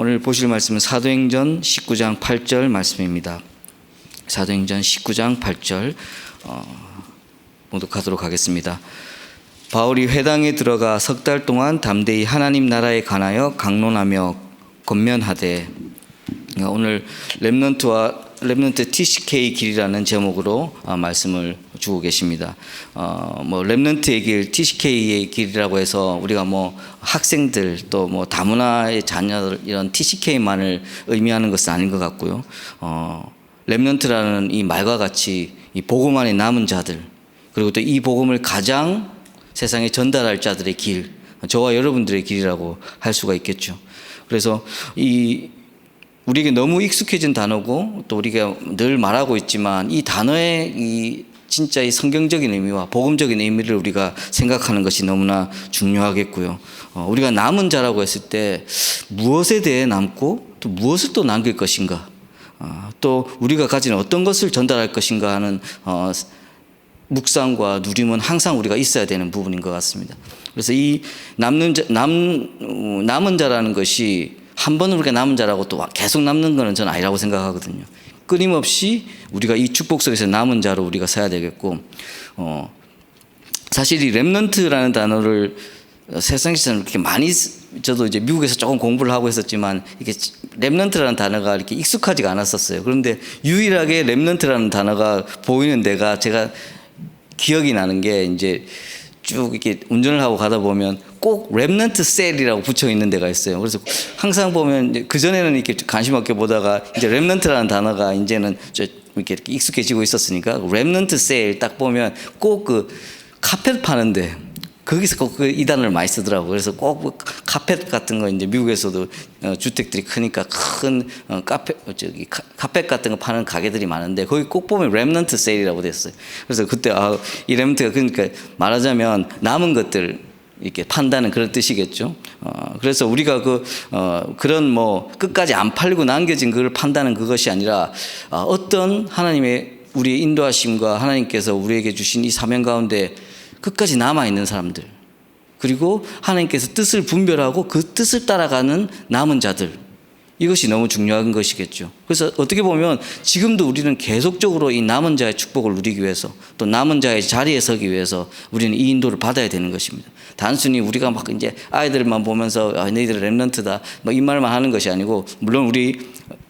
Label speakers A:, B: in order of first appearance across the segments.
A: 오늘 보실 말씀은 사도행전 19장 8절 말씀입니다. 사도행전 19장 8절 봉독하도록 하겠습니다. 바울이 회당에 들어가 석 달 동안 담대히 하나님 나라에 관하여 강론하며 권면하되, 오늘 렘넌트 TCK 길이라는 제목으로 말씀을 주고 계십니다. 렘넌트의 길, TCK의 길이라고 해서 우리가 학생들 또 다문화의 자녀들 이런 TCK만을 의미하는 것은 아닌 것 같고요. 렘넌트라는 이 말과 같이 이 복음 안에 남은 자들, 그리고 또 이 복음을 가장 세상에 전달할 자들의 길, 저와 여러분들의 길이라고 할 수가 있겠죠. 그래서 우리에게 너무 익숙해진 단어고 또 우리가 늘 말하고 있지만 이 단어의 진짜 이 성경적인 의미와 복음적인 의미를 우리가 생각하는 것이 너무나 중요하겠고요. 우리가 남은 자라고 했을 때 무엇에 대해 남고 또 무엇을 또 남길 것인가, 또 우리가 가진 어떤 것을 전달할 것인가 하는 묵상과 누림은 항상 우리가 있어야 되는 부분인 것 같습니다. 그래서 이 남은 자라는 것이 한 번 우리가 남은 자라고 또 계속 남는 것은 저는 아니라고 생각하거든요. 끊임없이 우리가 이 축복 속에서 남은 자로 우리가 서야 되겠고, 사실 이 렘넌트라는 단어를 세상에서 이렇게 많이, 저도 이제 미국에서 조금 공부를 하고 있었지만 이게 렘넌트라는 단어가 이렇게 익숙하지가 않았었어요. 그런데 유일하게 렘넌트라는 단어가 보이는 데가 제가 기억이 나는 게, 이제 쭉 이렇게 운전을 하고 가다 보면 꼭 렘넌트 셀이라고 붙여 있는 데가 있어요. 그래서 항상 보면, 그전에는 이렇게 관심 없게 보다가 이제 렘넌트라는 단어가 이제는 이렇게 익숙해지고 있었으니까 렘넌트 셀 딱 보면 꼭 그 카펫 파는데 거기서 꼭 이 단어를 많이 쓰더라고요. 그래서 꼭 카펫 같은 거, 이제 미국에서도 주택들이 크니까 큰 카펫 같은 거 파는 가게들이 많은데 거기 꼭 보면 렘넌트 세일이라고 됐어요. 그래서 그때 이 렘넌트가, 그러니까 말하자면 남은 것들 이렇게 판다는 그런 뜻이겠죠. 그래서 우리가 그런 끝까지 안 팔리고 남겨진 그걸 판다는 그것이 아니라, 어떤 하나님의 우리의 인도하심과 하나님께서 우리에게 주신 이 사명 가운데 끝까지 남아있는 사람들, 그리고 하나님께서 뜻을 분별하고 그 뜻을 따라가는 남은 자들, 이것이 너무 중요한 것이겠죠. 그래서 어떻게 보면 지금도 우리는 계속적으로 이 남은 자의 축복을 누리기 위해서, 또 남은 자의 자리에 서기 위해서 우리는 이 인도를 받아야 되는 것입니다. 단순히 우리가 이제 아이들만 보면서 너희들은 렘넌트다 이 말만 하는 것이 아니고, 물론 우리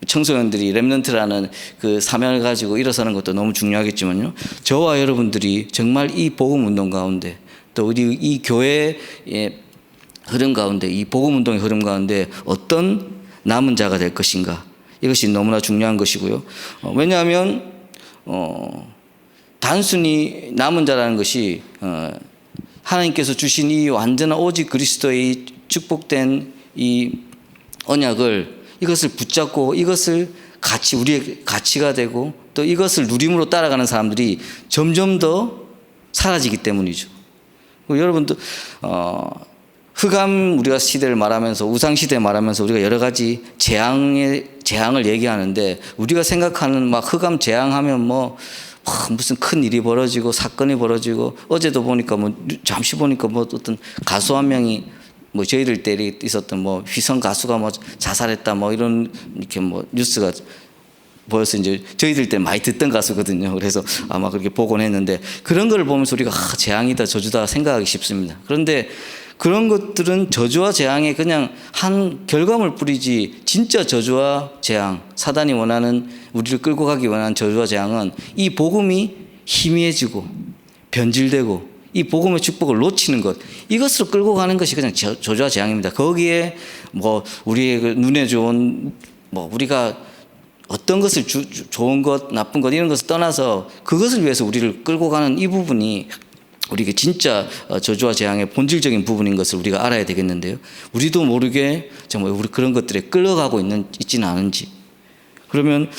A: 청소년들이 렘넌트라는 그 사명을 가지고 일어서는 것도 너무 중요하겠지만요, 저와 여러분들이 정말 이 복음 운동 가운데, 또 우리 이 교회의 흐름 가운데, 이 복음 운동의 흐름 가운데 어떤 남은 자가 될 것인가, 이것이 너무나 중요한 것이고요. 왜냐하면 단순히 남은 자라는 것이 하나님께서 주신 이 완전한 오직 그리스도의 축복된 이 언약을, 이것을 붙잡고 이것을 우리의 가치가 되고 또 이것을 누림으로 따라가는 사람들이 점점 더 사라지기 때문이죠. 여러분도 흑암 우리가 시대를 말하면서, 우상 시대 말하면서 우리가 여러 가지 재앙을 얘기하는데, 우리가 생각하는 흑암 재앙하면 무슨 큰 일이 벌어지고 사건이 벌어지고, 어제도 보니까 잠시 보니까 어떤 가수 한 명이 저희들 때 있었던 휘성 가수가 자살했다 이런 이렇게 뉴스가 보여서, 이제 저희들 때 많이 듣던 가수거든요. 그래서 아마 그렇게 보곤 했는데, 그런 걸 보면서 우리가 재앙이다 저주다 생각하기 쉽습니다. 그런데 그런 것들은 저주와 재앙의 그냥 한 결과물 뿐이지, 진짜 저주와 재앙, 사단이 원하는, 우리를 끌고 가기 원하는 저주와 재앙은 이 복음이 희미해지고 변질되고 이 복음의 축복을 놓치는 것, 이것으로 끌고 가는 것이 그냥 저주와 재앙입니다. 거기에 우리의 눈에 좋은 우리가 어떤 것을 좋은 것, 나쁜 것 이런 것을 떠나서 그것을 위해서 우리를 끌고 가는 이 부분이 우리가 진짜 저주와 재앙의 본질적인 부분인 것을 우리가 알아야 되겠는데요. 우리도 모르게 정말 우리 그런 것들에 끌려가고 있지는 않은지. 그러면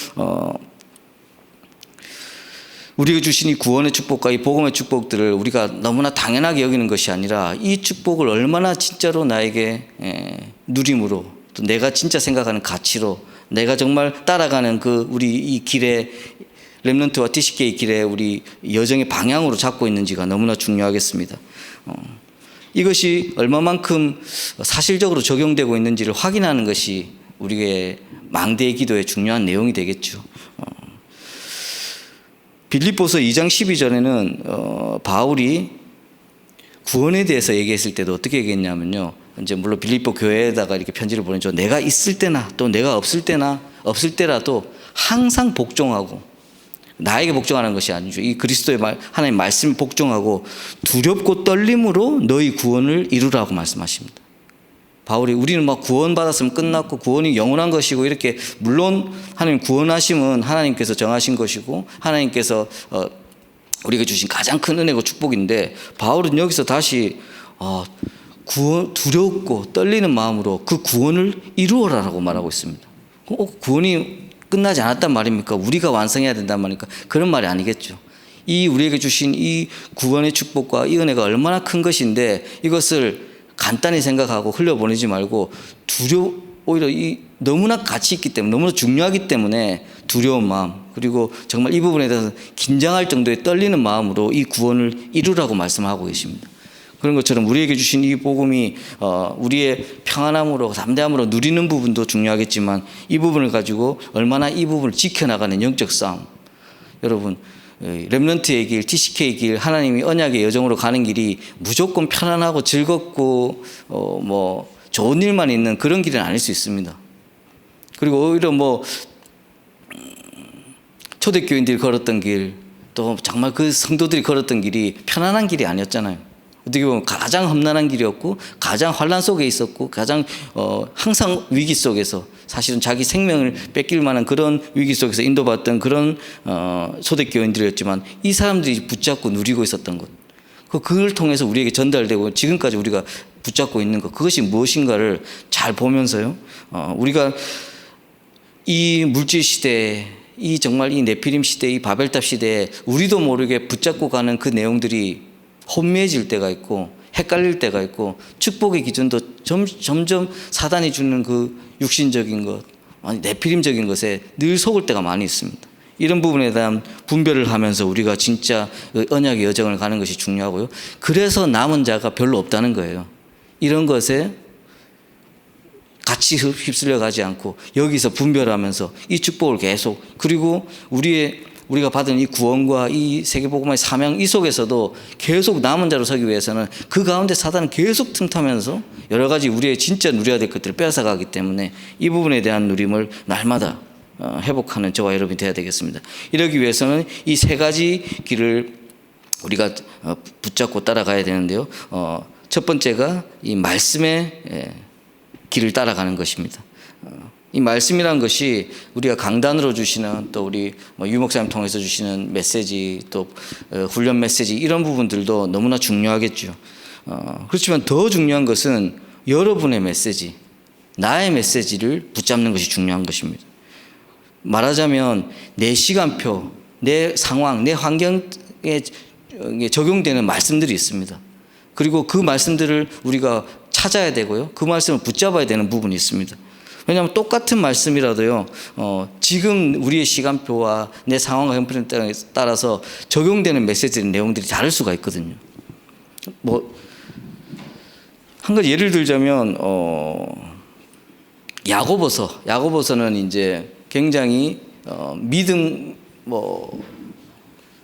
A: 우리가 주신 이 구원의 축복과 이 복음의 축복들을 우리가 너무나 당연하게 여기는 것이 아니라, 이 축복을 얼마나 진짜로 나에게 누림으로, 또 내가 진짜 생각하는 가치로, 내가 정말 따라가는 우리 이 길에, 렘넌트와 TCK 길에 우리 여정의 방향으로 잡고 있는지가 너무나 중요하겠습니다. 이것이 얼마만큼 사실적으로 적용되고 있는지를 확인하는 것이 우리의 망대의 기도의 중요한 내용이 되겠죠. 빌립보서 2장 12절에는 바울이 구원에 대해서 얘기했을 때도 어떻게 얘기했냐면요. 이제 물론 빌립보 교회에다가 이렇게 편지를 보내죠. 내가 있을 때나 또 내가 없을 때라도 항상 복종하고, 나에게 복종하는 것이 아니죠. 이 그리스도의 하나님 말씀을 복종하고 두렵고 떨림으로 너희 구원을 이루라고 말씀하십니다. 바울이 우리는 막 구원받았으면 끝났고 구원이 영원한 것이고 이렇게, 물론 하나님 구원하심은 하나님께서 정하신 것이고 하나님께서 우리에게 주신 가장 큰 은혜고 축복인데, 바울은 여기서 다시 두렵고 떨리는 마음으로 그 구원을 이루어라라고 말하고 있습니다. 구원이 끝나지 않았단 말입니까? 우리가 완성해야 된단 말입니까? 그런 말이 아니겠죠. 이 우리에게 주신 이 구원의 축복과 이 은혜가 얼마나 큰 것인데, 이것을 간단히 생각하고 흘려보내지 말고 오히려 너무나 가치 있기 때문에, 너무나 중요하기 때문에 두려운 마음, 그리고 정말 이 부분에 대해서 긴장할 정도의 떨리는 마음으로 이 구원을 이루라고 말씀하고 계십니다. 그런 것처럼 우리에게 주신 이 복음이 우리의 평안함으로, 담대함으로 누리는 부분도 중요하겠지만, 이 부분을 가지고 얼마나 이 부분을 지켜나가는 영적 싸움. 여러분, 렘넌트의 길, TCK의 길, 하나님이 언약의 여정으로 가는 길이 무조건 편안하고 즐겁고 좋은 일만 있는 그런 길은 아닐 수 있습니다. 그리고 오히려 초대교인들이 걸었던 길, 또 정말 그 성도들이 걸었던 길이 편안한 길이 아니었잖아요. 어떻게 보면 가장 험난한 길이었고, 가장 환난 속에 있었고, 가장 항상 위기 속에서, 사실은 자기 생명을 뺏길 만한 그런 위기 속에서 인도받던 그런 초대교인들이었지만, 이 사람들이 붙잡고 누리고 있었던 것, 그걸 통해서 우리에게 전달되고 지금까지 우리가 붙잡고 있는 것, 그것이 무엇인가를 잘 보면서요, 우리가 이 물질 시대에, 정말 이 네피림 시대, 이 바벨탑 시대에 우리도 모르게 붙잡고 가는 그 내용들이 혼미해질 때가 있고, 헷갈릴 때가 있고, 축복의 기준도 점점 사단이 주는 그 육신적인 것, 네피림적인 것에 늘 속을 때가 많이 있습니다. 이런 부분에 대한 분별을 하면서 우리가 진짜 언약의 여정을 가는 것이 중요하고요. 그래서 남은 자가 별로 없다는 거예요. 이런 것에 같이 휩쓸려 가지 않고 여기서 분별하면서 이 축복을 계속, 그리고 우리가 받은 이 구원과 이 세계복음화의 사명, 이 속에서도 계속 남은 자로 서기 위해서는 그 가운데 사단은 계속 틈타면서 여러 가지 우리의 진짜 누려야 될 것들을 빼앗아가기 때문에, 이 부분에 대한 누림을 날마다 회복하는 저와 여러분이 되어야 되겠습니다. 이러기 위해서는 이 세 가지 길을 우리가 붙잡고 따라가야 되는데요. 첫 번째가 이 말씀의 길을 따라가는 것입니다. 이 말씀이란 것이 우리가 강단으로 주시는, 또 우리 유 목사님 통해서 주시는 메시지, 또 훈련 메시지, 이런 부분들도 너무나 중요하겠죠. 그렇지만 더 중요한 것은 여러분의 메시지, 나의 메시지를 붙잡는 것이 중요한 것입니다. 말하자면 내 시간표, 내 상황, 내 환경에 적용되는 말씀들이 있습니다. 그리고 그 말씀들을 우리가 찾아야 되고요, 그 말씀을 붙잡아야 되는 부분이 있습니다. 왜냐하면 똑같은 말씀이라도요, 지금 우리의 시간표와 내 상황과 형편에 따라서 적용되는 메시지 내용들이 다를 수가 있거든요. 한 가지 예를 들자면 야고보서는 이제 굉장히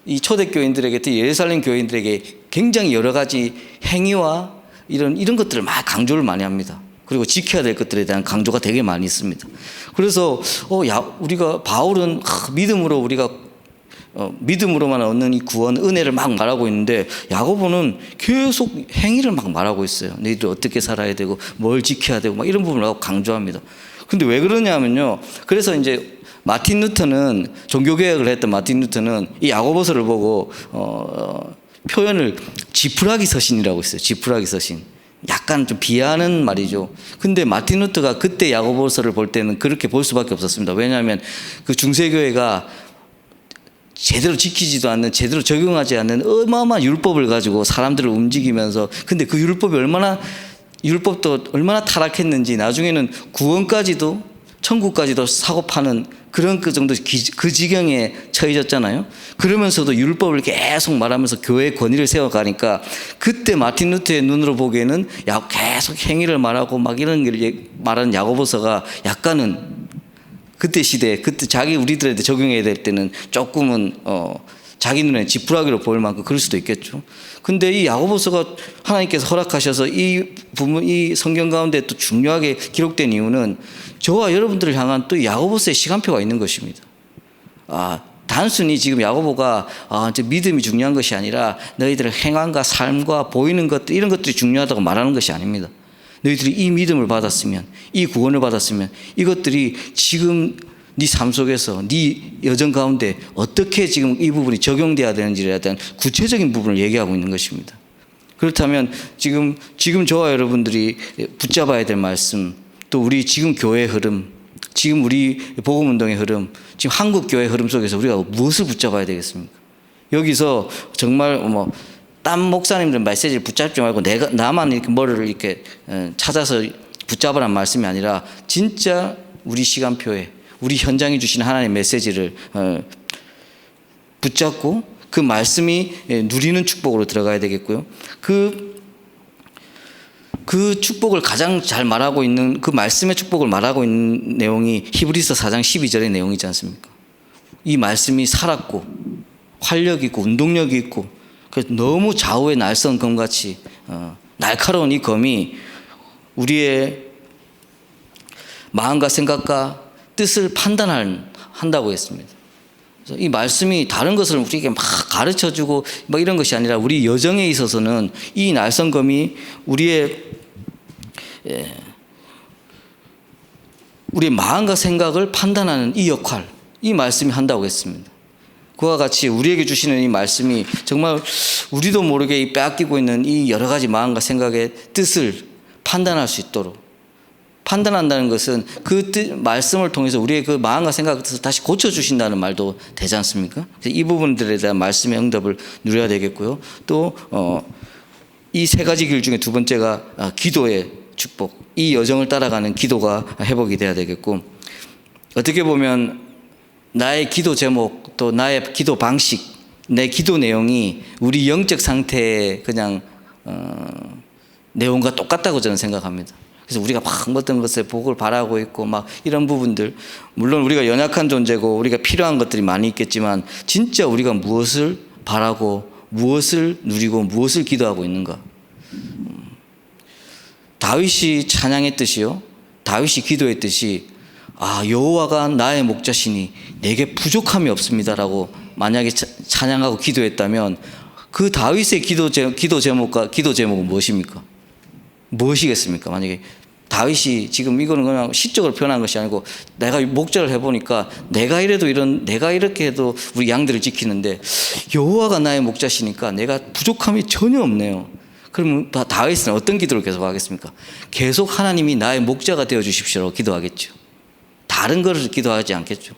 A: 이 초대교인들에게, 또 예루살렘 교인들에게 굉장히 여러 가지 행위와 이런 것들을 강조를 많이 합니다. 그리고 지켜야 될 것들에 대한 강조가 되게 많이 있습니다. 그래서 우리가 바울은 믿음으로만 얻는 이 구원, 은혜를 막 말하고 있는데, 야고보는 계속 행위를 막 말하고 있어요. 너희들 어떻게 살아야 되고 뭘 지켜야 되고 이런 부분을 강조합니다. 근데 왜 그러냐면요, 그래서 이제 마틴 루터는, 종교개혁을 했던 마틴 루터는 이 야고보서를 보고 표현을 지푸라기 서신이라고 했어요. 지푸라기 서신. 약간 좀 비하하는 말이죠. 근데 마틴 루터가 그때 야고보서를 볼 때는 그렇게 볼 수밖에 없었습니다. 왜냐하면 그 중세교회가 제대로 지키지도 않는, 제대로 적용하지 않는 어마어마한 율법을 가지고 사람들을 움직이면서, 근데 그 율법도 얼마나 타락했는지 나중에는 구원까지도, 천국까지도 사고 파는 그런 그 정도 그 지경에 처해졌잖아요. 그러면서도 율법을 계속 말하면서 교회의 권위를 세워가니까 그때 마틴 루터의 눈으로 보기에는 계속 행위를 말하고 막 이런 걸 말하는 야고보서가 약간은 그때 시대에 그때 자기 우리들한테 적용해야 될 때는 조금은 자기 눈에 지푸라기로 보일 만큼 그럴 수도 있겠죠. 근데 이 야고보서가 하나님께서 허락하셔서 이 부분, 이 성경 가운데 또 중요하게 기록된 이유는 저와 여러분들을 향한 또 야고보서의 시간표가 있는 것입니다. 단순히 지금 야고보가 이제 믿음이 중요한 것이 아니라 너희들의 행함과 삶과 보이는 것들, 이런 것들이 중요하다고 말하는 것이 아닙니다. 너희들이 이 믿음을 받았으면, 이 구원을 받았으면 이것들이 지금 네 삶 속에서 네 여정 가운데 어떻게 지금 이 부분이 적용돼야 되는지에 대한 구체적인 부분을 얘기하고 있는 것입니다. 그렇다면 지금 저와 여러분들이 붙잡아야 될 말씀, 또 우리 지금 교회의 흐름, 지금 우리 복음운동의 흐름, 지금 한국 교회 흐름 속에서 우리가 무엇을 붙잡아야 되겠습니까? 여기서 정말 딴 목사님들 메시지를 붙잡지 말고 나만 이렇게 뭐를 이렇게 찾아서 붙잡으란 말씀이 아니라 진짜 우리 시간표에 우리 현장에 주신 하나님의 메시지를 붙잡고 그 말씀이 누리는 축복으로 들어가야 되겠고요. 그 축복을 가장 잘 말하고 있는, 그 말씀의 축복을 말하고 있는 내용이 히브리서 4장 12절의 내용이지 않습니까? 이 말씀이 살았고 활력 있고 운동력이 있고 그래서 너무 좌우의 날선 검같이 날카로운 이 검이 우리의 마음과 생각과 뜻을 판단한다고 했습니다. 그래서 이 말씀이 다른 것을 우리에게 막 가르쳐주고 뭐 이런 것이 아니라 우리 여정에 있어서는 이 날선검이 우리의 마음과 생각을 판단하는 이 역할, 이 말씀이 한다고 했습니다. 그와 같이 우리에게 주시는 이 말씀이 정말 우리도 모르게 빼앗기고 있는 이 여러 가지 마음과 생각의 뜻을 판단할 수 있도록, 판단한다는 것은 그 말씀을 통해서 우리의 그 마음과 생각을 다시 고쳐주신다는 말도 되지 않습니까? 그래서 이 부분들에 대한 말씀의 응답을 누려야 되겠고요. 또 이 세 가지 길 중에 두 번째가 기도의 축복, 이 여정을 따라가는 기도가 회복이 돼야 되겠고, 어떻게 보면 나의 기도 제목, 또 나의 기도 방식, 내 기도 내용이 우리 영적 상태의 그냥 내용과 똑같다고 저는 생각합니다. 그래서 우리가 막 어떤 것에 복을 바라고 있고 막 이런 부분들, 물론 우리가 연약한 존재고 우리가 필요한 것들이 많이 있겠지만 진짜 우리가 무엇을 바라고 무엇을 누리고 무엇을 기도하고 있는가. 다윗이 찬양했듯이요, 다윗이 기도했듯이 여호와가 나의 목자시니 내게 부족함이 없습니다라고 만약에 찬양하고 기도했다면 그 다윗의 기도 제목은 무엇입니까? 무엇이겠습니까? 만약에 다윗이 지금 이거는 그냥 시적으로 표현한 것이 아니고 내가 목자를 해보니까 내가 이렇게 해도 우리 양들을 지키는데 여호와가 나의 목자시니까 내가 부족함이 전혀 없네요. 그러면 다윗은 어떤 기도를 계속 하겠습니까? 계속 하나님이 나의 목자가 되어 주십시오라고 기도하겠죠. 다른 것을 기도하지 않겠죠.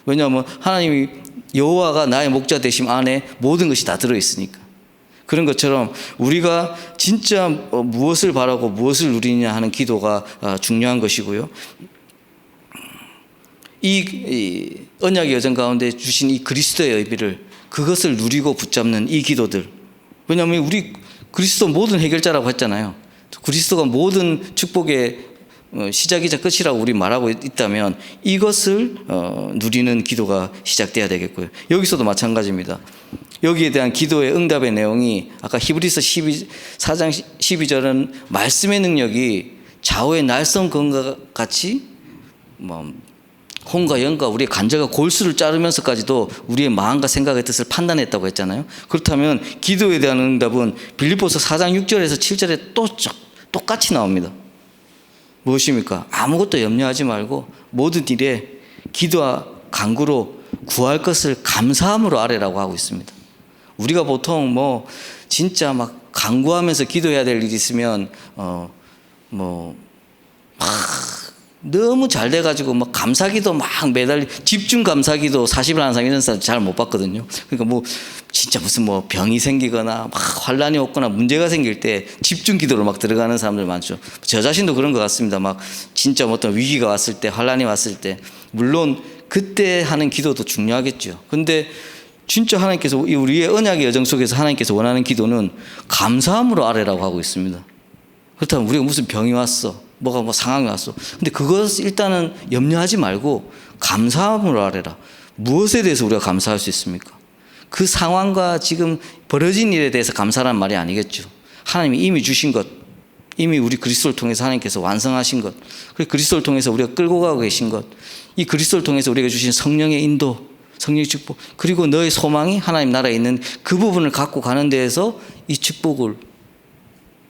A: 왜냐하면 하나님이 여호와가 나의 목자 되심 안에 모든 것이 다 들어있으니까. 그런 것처럼 우리가 진짜 무엇을 바라고 무엇을 누리냐 하는 기도가 중요한 것이고요. 이 언약의 여정 가운데 주신 이 그리스도의 의미를, 그것을 누리고 붙잡는 이 기도들. 왜냐하면 우리 그리스도 모든 해결자라고 했잖아요. 그리스도가 모든 축복의 시작이자 끝이라고 우리 말하고 있다면 이것을 누리는 기도가 시작돼야 되겠고요. 여기서도 마찬가지입니다. 여기에 대한 기도의 응답의 내용이 아까 히브리서 4장 12절은 말씀의 능력이 좌우의 날선 검과 같이 혼과 영과 우리의 관절과 골수를 자르면서까지도 우리의 마음과 생각의 뜻을 판단했다고 했잖아요. 그렇다면 기도에 대한 응답은 빌립보서 4장 6절에서 7절에 또 똑같이 나옵니다. 무엇입니까? 아무것도 염려하지 말고 모든 일에 기도와 간구로 구할 것을 감사함으로 아뢰라고 하고 있습니다. 우리가 보통 진짜 막 간구하면서 기도해야 될 일이 있으면 너무 잘 돼가지고 감사기도 막 매달 집중 감사기도 40일 하는 사람 이런 사람 잘 못 봤거든요. 그러니까 진짜 무슨 병이 생기거나 막 환란이 오거나 문제가 생길 때 집중 기도로 막 들어가는 사람들 많죠. 저 자신도 그런 것 같습니다. 막 진짜 어떤 위기가 왔을 때, 환란이 왔을 때, 물론 그때 하는 기도도 중요하겠죠. 근데 진짜 하나님께서 우리의 언약의 여정 속에서 하나님께서 원하는 기도는 감사함으로 아뢰라고 하고 있습니다. 그렇다면 우리가 무슨 병이 왔어, 뭐가 뭐 상황이 왔어. 근데 그것 일단은 염려하지 말고 감사함으로 아뢰라. 무엇에 대해서 우리가 감사할 수 있습니까? 그 상황과 지금 벌어진 일에 대해서 감사라는 말이 아니겠죠. 하나님이 이미 주신 것, 이미 우리 그리스도를 통해서 하나님께서 완성하신 것, 그리고 그리스도를 통해서 우리가 끌고 가고 계신 것, 이 그리스도를 통해서 우리가 주신 성령의 인도, 성령의 축복, 그리고 너의 소망이 하나님 나라에 있는 그 부분을 갖고 가는 데에서 이 축복을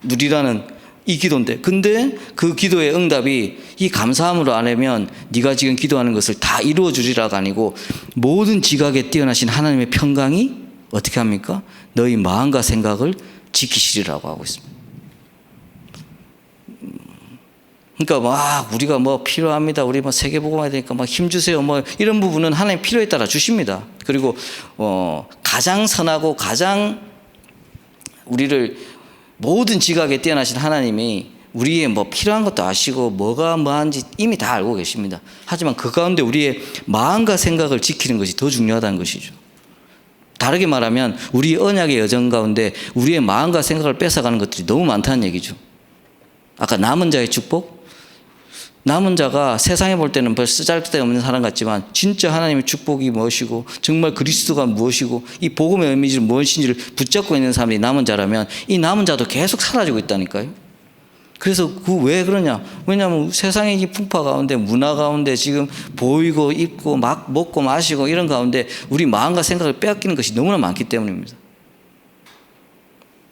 A: 누리라는 이 기도인데, 근데 그 기도의 응답이 이 감사함으로 안 하면 네가 지금 기도하는 것을 다 이루어 주리라가 아니고 모든 지각에 뛰어나신 하나님의 평강이 어떻게 합니까? 너희 마음과 생각을 지키시리라고 하고 있습니다. 그러니까 막 우리가 뭐 필요합니다. 우리 뭐 세계복음화야 되니까 막 힘주세요. 뭐 이런 부분은 하나님 필요에 따라 주십니다. 그리고 가장 선하고 가장 우리를 모든 지각에 뛰어나신 하나님이 우리의 뭐 필요한 것도 아시고 뭐가 뭐한지 이미 다 알고 계십니다. 하지만 그 가운데 우리의 마음과 생각을 지키는 것이 더 중요하다는 것이죠. 다르게 말하면 우리 언약의 여정 가운데 우리의 마음과 생각을 뺏어가는 것들이 너무 많다는 얘기죠. 아까 남은 자의 축복? 남은 자가 세상에 볼 때는 별 쓰잘데없는 사람 같지만 진짜 하나님의 축복이 무엇이고 정말 그리스도가 무엇이고 이 복음의 의미를 무엇인지를 붙잡고 있는 사람이 남은 자라면 이 남은 자도 계속 사라지고 있다니까요. 그래서 왜 그러냐? 왜냐하면 세상의 이 풍파 가운데 문화 가운데 지금 보이고 입고 막 먹고 마시고 이런 가운데 우리 마음과 생각을 빼앗기는 것이 너무나 많기 때문입니다.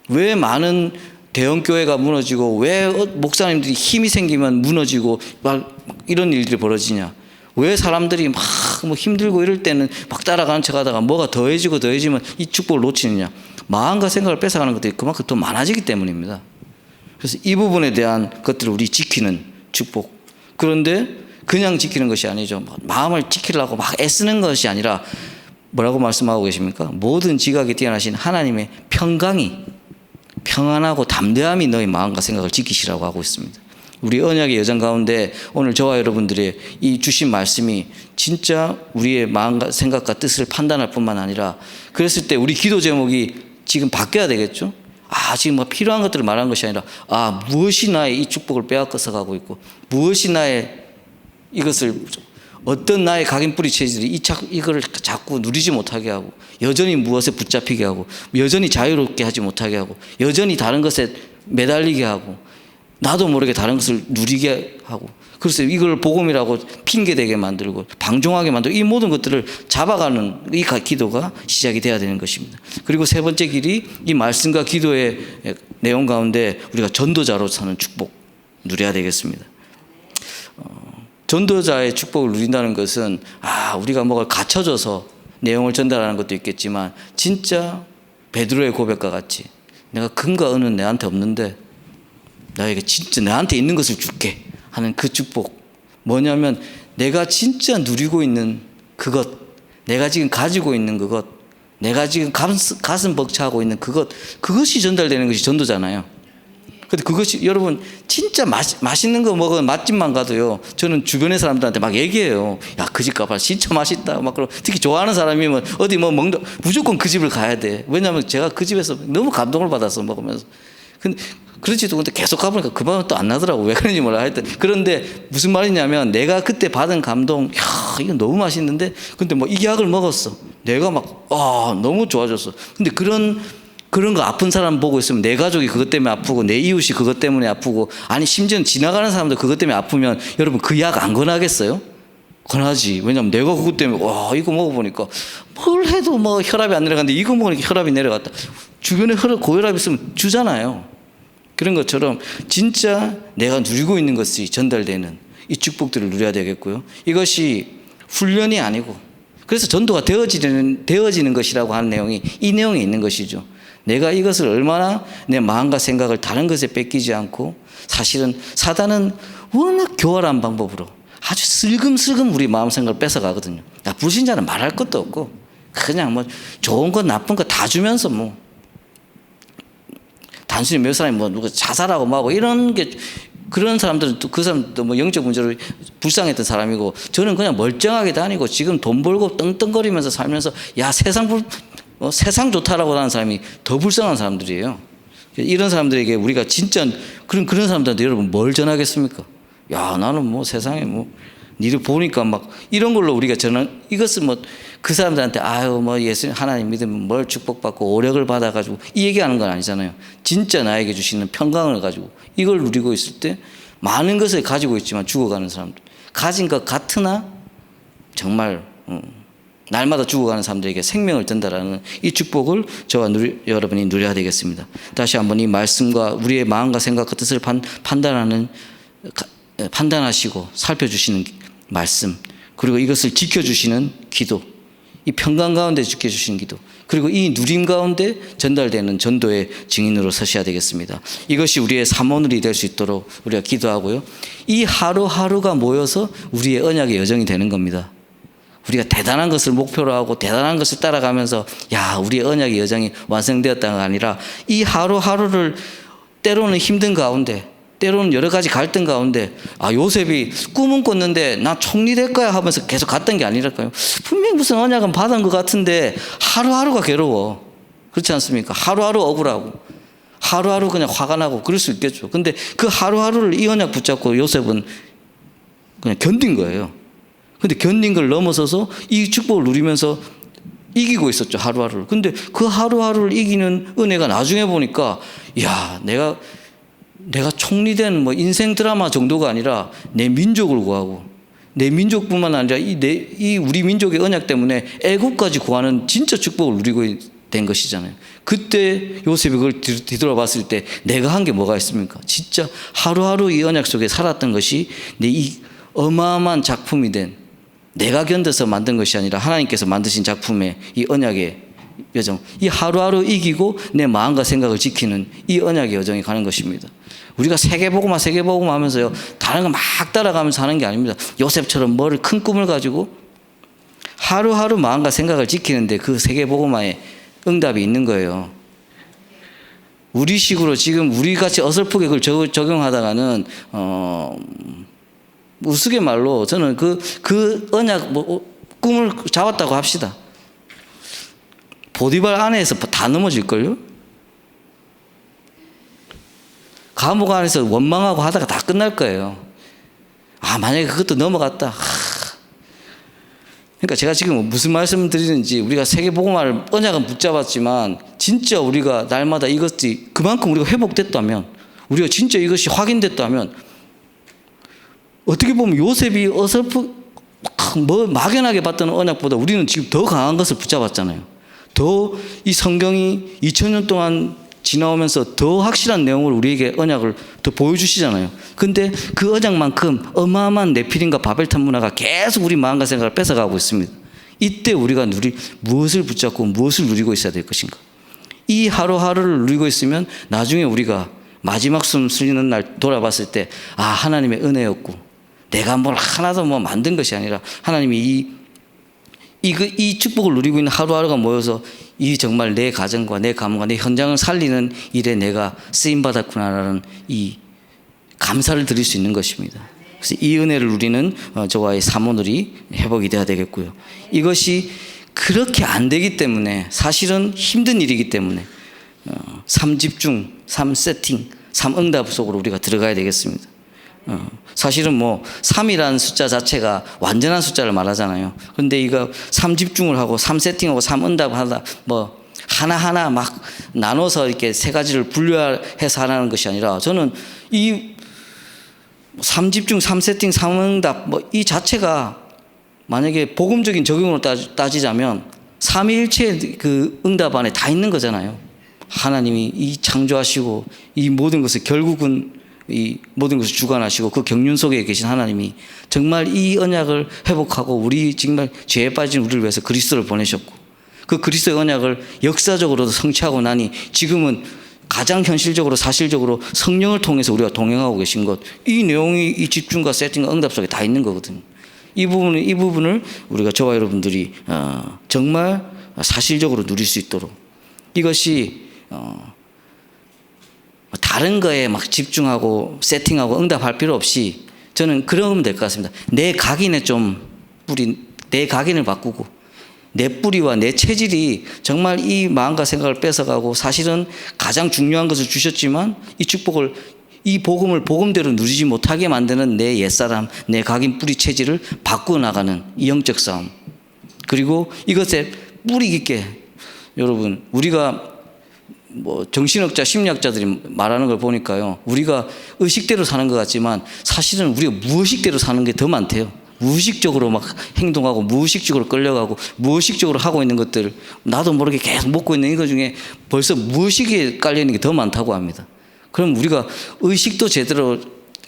A: 왜 많은 대형 교회가 무너지고 왜 목사님들이 힘이 생기면 무너지고 막 이런 일들이 벌어지냐? 왜 사람들이 막 뭐 힘들고 이럴 때는 막 따라가는 척하다가 뭐가 더해지면 이 축복을 놓치느냐? 마음과 생각을 뺏어가는 것들이 그만큼 더 많아지기 때문입니다. 그래서 이 부분에 대한 것들을 우리 지키는 축복. 그런데 그냥 지키는 것이 아니죠. 마음을 지키려고 막 애쓰는 것이 아니라 뭐라고 말씀하고 계십니까? 모든 지각에 뛰어나신 하나님의 평강이 평안하고 담대함이 너희 마음과 생각을 지키시라고 하고 있습니다. 우리 언약의 여정 가운데 오늘 저와 여러분들의 이 주신 말씀이 진짜 우리의 마음과 생각과 뜻을 판단할 뿐만 아니라 그랬을 때 우리 기도 제목이 지금 바뀌어야 되겠죠? 지금 뭐 필요한 것들을 말하는 것이 아니라 무엇이 나의 이 축복을 빼앗겨서 가고 있고 무엇이 나의 이것을 어떤 나의 각인뿌리 체질이 이걸 자꾸 누리지 못하게 하고 여전히 무엇에 붙잡히게 하고 여전히 자유롭게 하지 못하게 하고 여전히 다른 것에 매달리게 하고 나도 모르게 다른 것을 누리게 하고 그래서 이걸 복음이라고 핑계대게 만들고 방종하게 만들고 이 모든 것들을 잡아가는 이 기도가 시작이 돼야 되는 것입니다. 그리고 세 번째 길이 이 말씀과 기도의 내용 가운데 우리가 전도자로서는 축복 누려야 되겠습니다. 전도자의 축복을 누린다는 것은 우리가 뭐가 갖춰져서 내용을 전달하는 것도 있겠지만 진짜 베드로의 고백과 같이 내가 금과 은은 내한테 없는데 나에게 진짜 내한테 있는 것을 줄게 하는 그 축복. 뭐냐면 내가 진짜 누리고 있는 그것, 내가 지금 가지고 있는 그것, 내가 지금 가슴 벅차고 있는 그것이 전달되는 것이 전도잖아요. 근데 그것이 여러분 진짜 맛있는 거 먹으면 맛집만 가도요. 저는 주변의 사람들한테 막 얘기해요. 야, 그 집 가봐. 진짜 맛있다. 막 그러고 특히 좋아하는 사람이면 어디 뭐 먹는 무조건 그 집을 가야 돼. 왜냐하면 제가 그 집에서 너무 감동을 받아서 먹으면서. 근데 그렇지도 근데 계속 가보니까 그 마음은 또 안 나더라고. 왜 그런지 몰라. 하여튼 그런데 무슨 말이냐면 내가 그때 받은 감동, 이거 너무 맛있는데 근데 뭐 이 약을 먹었어. 내가 막 너무 좋아졌어. 근데 그런 거 아픈 사람 보고 있으면 내 가족이 그것 때문에 아프고 내 이웃이 그것 때문에 아프고 아니 심지어는 지나가는 사람도 그것 때문에 아프면 여러분 그 약 안 권하겠어요? 권하지. 왜냐면 내가 그것 때문에 이거 먹어보니까 뭘 해도 뭐 혈압이 안 내려갔는데 이거 먹으니까 혈압이 내려갔다. 주변에 고혈압 있으면 주잖아요. 그런 것처럼 진짜 내가 누리고 있는 것이 전달되는 이 축복들을 누려야 되겠고요. 이것이 훈련이 아니고 그래서 전도가 되어지는 것이라고 하는 내용이 이 내용에 있는 것이죠. 내가 이것을 얼마나 내 마음과 생각을 다른 것에 뺏기지 않고 사실은 사단은 워낙 교활한 방법으로 아주 슬금슬금 우리 마음 생각을 뺏어가거든요. 불신자는 말할 것도 없고 그냥 뭐 좋은 것 나쁜 것 다 주면서 뭐 단순히 몇 사람이 뭐 누가 자살하고 뭐하고 이런 게 그런 사람들은 또 그 사람도 뭐 영적 문제로 불쌍했던 사람이고 저는 그냥 멀쩡하게 다니고 지금 돈 벌고 떵떵거리면서 살면서 야 세상 좋다라고 하는 사람이 더 불쌍한 사람들이에요. 이런 사람들에게 우리가 진짜 그런 사람들한테 여러분 뭘 전하겠습니까? 야 나는 뭐 세상에 뭐 니를 보니까 막 이런 걸로 우리가 전한 이것은 뭐 그 사람들한테 아유 뭐 예수 하나님 믿으면 뭘 축복받고 오력을 받아가지고 이 얘기하는 건 아니잖아요. 진짜 나에게 주시는 평강을 가지고 이걸 누리고 있을 때 많은 것을 가지고 있지만 죽어가는 사람들 가진 것 같으나 정말 날마다 죽어가는 사람들에게 생명을 든다라는 이 축복을 저와 여러분이 누려야 되겠습니다. 다시 한번 이 말씀과 우리의 마음과 생각과 뜻을 판단하시고 살펴주시는 말씀 그리고 이것을 지켜주시는 기도 이 평강 가운데 지켜주시는 기도 그리고 이 누림 가운데 전달되는 전도의 증인으로 서셔야 되겠습니다. 이것이 우리의 사모늘이 될 수 있도록 우리가 기도하고요. 이 하루하루가 모여서 우리의 언약의 여정이 되는 겁니다. 우리가 대단한 것을 목표로 하고 대단한 것을 따라가면서 야 우리의 언약의 여정이 완성되었다가 아니라 이 하루하루를 때로는 힘든 가운데 때로는 여러 가지 갈등 가운데 요셉이 꿈은 꿨는데 나 총리 될 거야 하면서 계속 갔던 게 아니랄까요. 분명히 무슨 언약은 받은 것 같은데 하루하루가 괴로워. 그렇지 않습니까? 하루하루 억울하고 하루하루 그냥 화가 나고 그럴 수 있겠죠. 근데 그 하루하루를 이 언약 붙잡고 요셉은 그냥 견딘 거예요. 근데 견딘 걸 넘어서서 이 축복을 누리면서 이기고 있었죠, 하루하루를. 근데 그 하루하루를 이기는 은혜가 나중에 보니까 야 내가 총리된 뭐 인생 드라마 정도가 아니라 내 민족을 구하고 내 민족뿐만 아니라 이 우리 민족의 언약 때문에 애국까지 구하는 진짜 축복을 누리고 된 것이잖아요. 그때 요셉이 그걸 뒤돌아봤을 때 내가 한 게 뭐가 있습니까? 진짜 하루하루 이 언약 속에 살았던 것이 내 이 어마어마한 작품이 된 내가 견뎌서 만든 것이 아니라 하나님께서 만드신 작품의 이 언약의 여정, 이 하루하루 이기고 내 마음과 생각을 지키는 이 언약의 여정이 가는 것입니다. 우리가 세계복음화 하면서요 다른 거 막 따라가면서 하는 게 아닙니다. 요셉처럼 큰 꿈을 가지고 하루하루 마음과 생각을 지키는데 그 세계복음화에 응답이 있는 거예요. 우리식으로 지금 우리같이 어설프게 그걸 적용하다가는 우스갯말로 저는 그 언약 꿈을 잡았다고 합시다. 보디발 안에서 다 넘어질걸요? 감옥 안에서 원망하고 하다가 다 끝날 거예요. 만약에 그것도 넘어갔다. 그러니까 제가 지금 무슨 말씀을 드리는지 우리가 세계복음화를 언약은 붙잡았지만 진짜 우리가 날마다 이것이 그만큼 우리가 회복됐다면 우리가 진짜 이것이 확인됐다면 어떻게 보면 요셉이 막연하게 봤던 언약보다 우리는 지금 더 강한 것을 붙잡았잖아요. 더 이 성경이 2000년 동안 지나오면서 더 확실한 내용을 우리에게 언약을 더 보여주시잖아요. 근데 그 언약만큼 어마어마한 네피림과 바벨탑 문화가 계속 우리 마음과 생각을 뺏어가고 있습니다. 이때 우리가 무엇을 붙잡고 무엇을 누리고 있어야 될 것인가? 이 하루하루를 누리고 있으면 나중에 우리가 마지막 숨 쉬는 날 돌아봤을 때 하나님의 은혜였고 내가 뭘 하나도 만든 것이 아니라 하나님이 이 축복을 누리고 있는 하루하루가 모여서 이 정말 내 가정과 내 가문과 내 현장을 살리는 일에 내가 쓰임받았구나라는 이 감사를 드릴 수 있는 것입니다. 그래서 이 은혜를 누리는 저와의 사모늘이 회복이 돼야 되겠고요. 이것이 그렇게 안 되기 때문에 사실은 힘든 일이기 때문에 3집중, 3세팅, 3응답 속으로 우리가 들어가야 되겠습니다. 사실은 3이라는 숫자 자체가 완전한 숫자를 말하잖아요. 그런데 이거 3집중을 하고 3세팅하고 3응답을 하다 하나하나 막 나눠서 이렇게 세 가지를 분류해서 하라는 것이 아니라 저는 이 3집중, 3세팅, 3응답 이 자체가 만약에 복음적인 적용으로 따지자면 삼위일체의 그 응답 안에 다 있는 거잖아요. 하나님이 이 창조하시고 이 모든 것을 결국은 이 모든 것을 주관하시고 그 경륜 속에 계신 하나님이 정말 이 언약을 회복하고 우리 정말 죄에 빠진 우리를 위해서 그리스도를 보내셨고 그 그리스도의 언약을 역사적으로도 성취하고 나니 지금은 가장 현실적으로 사실적으로 성령을 통해서 우리가 동행하고 계신 것, 이 내용이 이 집중과 세팅과 응답 속에 다 있는 거거든요. 이 부분을 우리가 저와 여러분들이 정말 사실적으로 누릴 수 있도록 이것이 다른 거에 막 집중하고 세팅하고 응답할 필요 없이 저는 그러면 될 것 같습니다. 내 각인에 좀 내 각인을 바꾸고 내 뿌리와 내 체질이 정말 이 마음과 생각을 뺏어가고 사실은 가장 중요한 것을 주셨지만 이 축복을 이 복음을 복음대로 누리지 못하게 만드는 내 옛사람, 내 각인 뿌리 체질을 바꾸어 나가는 이 영적 싸움. 그리고 이것에 뿌리 깊게 여러분 우리가 뭐 정신학자, 심리학자들이 말하는 걸 보니까요. 우리가 의식대로 사는 것 같지만 사실은 우리가 무의식대로 사는 게 더 많대요. 무의식적으로 막 행동하고 무의식적으로 끌려가고 무의식적으로 하고 있는 것들 나도 모르게 계속 먹고 있는 이거 중에 벌써 무의식에 깔려있는 게 더 많다고 합니다. 그럼 우리가 의식도 제대로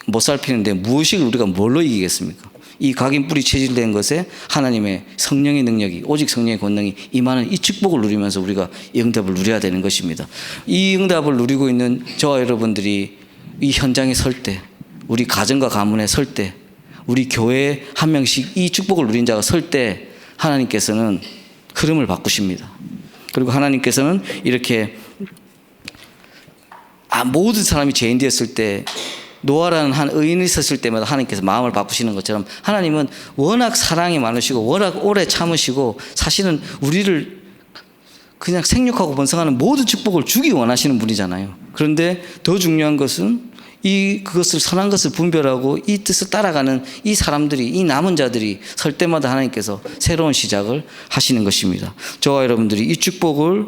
A: 못 살피는데 무의식을 우리가 뭘로 이기겠습니까? 이 각인 뿌리 체질된 것에 하나님의 성령의 능력이 오직 성령의 권능이 임하는 이 축복을 누리면서 우리가 이 응답을 누려야 되는 것입니다. 이 응답을 누리고 있는 저와 여러분들이 이 현장에 설 때 우리 가정과 가문에 설 때 우리 교회에 한 명씩 이 축복을 누린 자가 설 때 하나님께서는 흐름을 바꾸십니다. 그리고 하나님께서는 이렇게 모든 사람이 죄인 되었을 때 노아라는 한 의인이 있었을 때마다 하나님께서 마음을 바꾸시는 것처럼 하나님은 워낙 사랑이 많으시고 워낙 오래 참으시고 사실은 우리를 그냥 생육하고 번성하는 모든 축복을 주기 원하시는 분이잖아요. 그런데 더 중요한 것은 그것을 선한 것을 분별하고 이 뜻을 따라가는 이 사람들이 이 남은 자들이 설 때마다 하나님께서 새로운 시작을 하시는 것입니다. 저와 여러분들이 이 축복을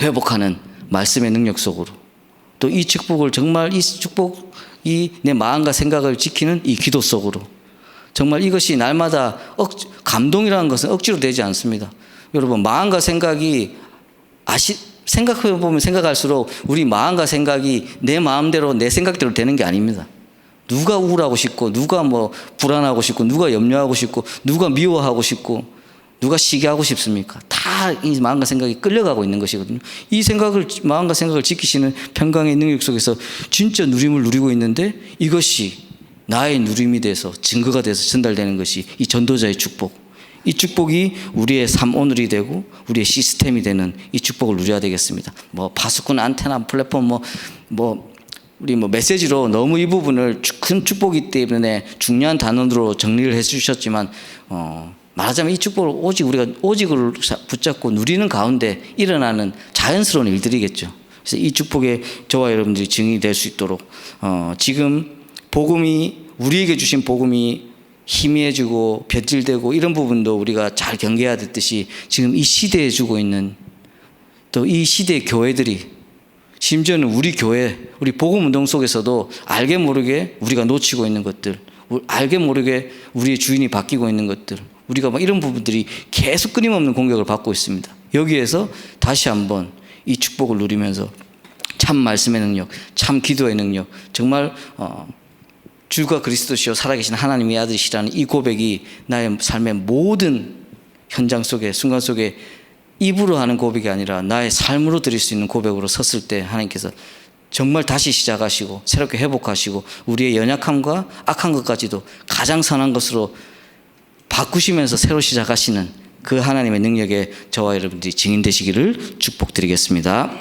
A: 회복하는 말씀의 능력 속으로 또 이 축복을 정말 이 축복이 내 마음과 생각을 지키는 이 기도 속으로 정말 이것이 날마다 감동이라는 것은 억지로 되지 않습니다. 여러분 마음과 생각이 생각해보면 생각할수록 우리 마음과 생각이 내 마음대로 내 생각대로 되는 게 아닙니다. 누가 우울하고 싶고 누가 뭐 불안하고 싶고 누가 염려하고 싶고 누가 미워하고 싶고 누가 시기 하고 싶습니까? 다 이 마음과 생각이 끌려가고 있는 것이거든요. 이 마음과 생각을 지키시는 평강의 능력 속에서 진짜 누림을 누리고 있는데 이것이 나의 누림이 돼서 증거가 돼서 전달되는 것이 이 전도자의 축복. 이 축복이 우리의 삶 오늘이 되고 우리의 시스템이 되는 이 축복을 누려야 되겠습니다. 뭐 파수꾼 안테나 플랫폼 우리 메시지로 너무 이 부분을 큰 축복이기 때문에 중요한 단어로 정리를 해 주셨지만 말하자면 이 축복을 우리가 오직을 붙잡고 누리는 가운데 일어나는 자연스러운 일들이겠죠. 그래서 이 축복에 저와 여러분들이 증인이 될 수 있도록 지금 우리에게 주신 복음이 희미해지고 변질되고 이런 부분도 우리가 잘 경계해야 됐듯이 지금 이 시대에 주고 있는 또 이 시대의 교회들이 심지어는 우리 교회, 우리 복음운동 속에서도 알게 모르게 우리가 놓치고 있는 것들, 알게 모르게 우리의 주인이 바뀌고 있는 것들, 우리가 이런 부분들이 계속 끊임없는 공격을 받고 있습니다. 여기에서 다시 한번 이 축복을 누리면서 참 말씀의 능력, 참 기도의 능력, 정말 주가 그리스도시요 살아계신 하나님의 아들이시라는 이 고백이 나의 삶의 모든 현장 속에 순간 속에 입으로 하는 고백이 아니라 나의 삶으로 드릴 수 있는 고백으로 섰을 때 하나님께서 정말 다시 시작하시고 새롭게 회복하시고 우리의 연약함과 악한 것까지도 가장 선한 것으로 바꾸시면서 새로 시작하시는 그 하나님의 능력에 저와 여러분들이 증인 되시기를 축복드리겠습니다.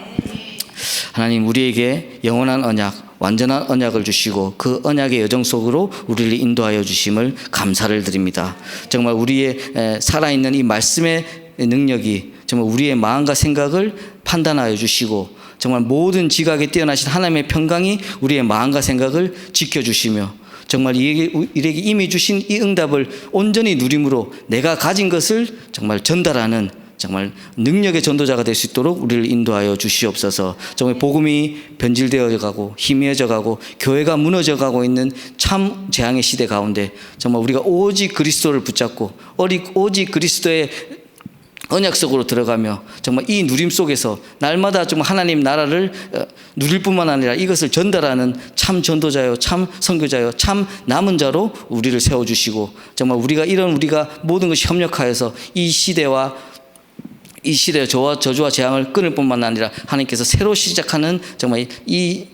A: 하나님 우리에게 영원한 언약, 완전한 언약을 주시고 그 언약의 여정 속으로 우리를 인도하여 주심을 감사를 드립니다. 정말 우리의 살아있는 이 말씀의 능력이 정말 우리의 마음과 생각을 판단하여 주시고 정말 모든 지각에 뛰어나신 하나님의 평강이 우리의 마음과 생각을 지켜주시며 정말 이에게 이미 주신 이 응답을 온전히 누림으로 내가 가진 것을 정말 전달하는 정말 능력의 전도자가 될 수 있도록 우리를 인도하여 주시옵소서. 정말 복음이 변질되어 가고 희미해져 가고 교회가 무너져 가고 있는 참 재앙의 시대 가운데 정말 우리가 오직 그리스도를 붙잡고 오직 그리스도의 언약 속으로 들어가며 정말 이 누림 속에서 날마다 정말 하나님 나라를 누릴 뿐만 아니라 이것을 전달하는 참 전도자요, 참 선교자요, 참 남은 자로 우리를 세워주시고 정말 우리가 모든 것이 협력하여서 이 시대의 저주와 재앙을 끊을 뿐만 아니라 하나님께서 새로 시작하는 정말 이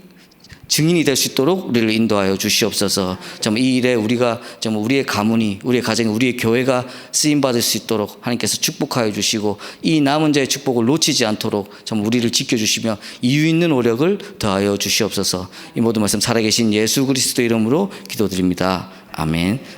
A: 증인이 될 수 있도록 우리를 인도하여 주시옵소서. 정말 이 일에 우리가 정말 우리의 가문이, 우리의 가정이, 우리의 교회가 쓰임 받을 수 있도록 하나님께서 축복하여 주시고, 이 남은 자의 축복을 놓치지 않도록 정말 우리를 지켜주시며 이유 있는 오력을 더하여 주시옵소서. 이 모든 말씀 살아계신 예수 그리스도 이름으로 기도드립니다. 아멘.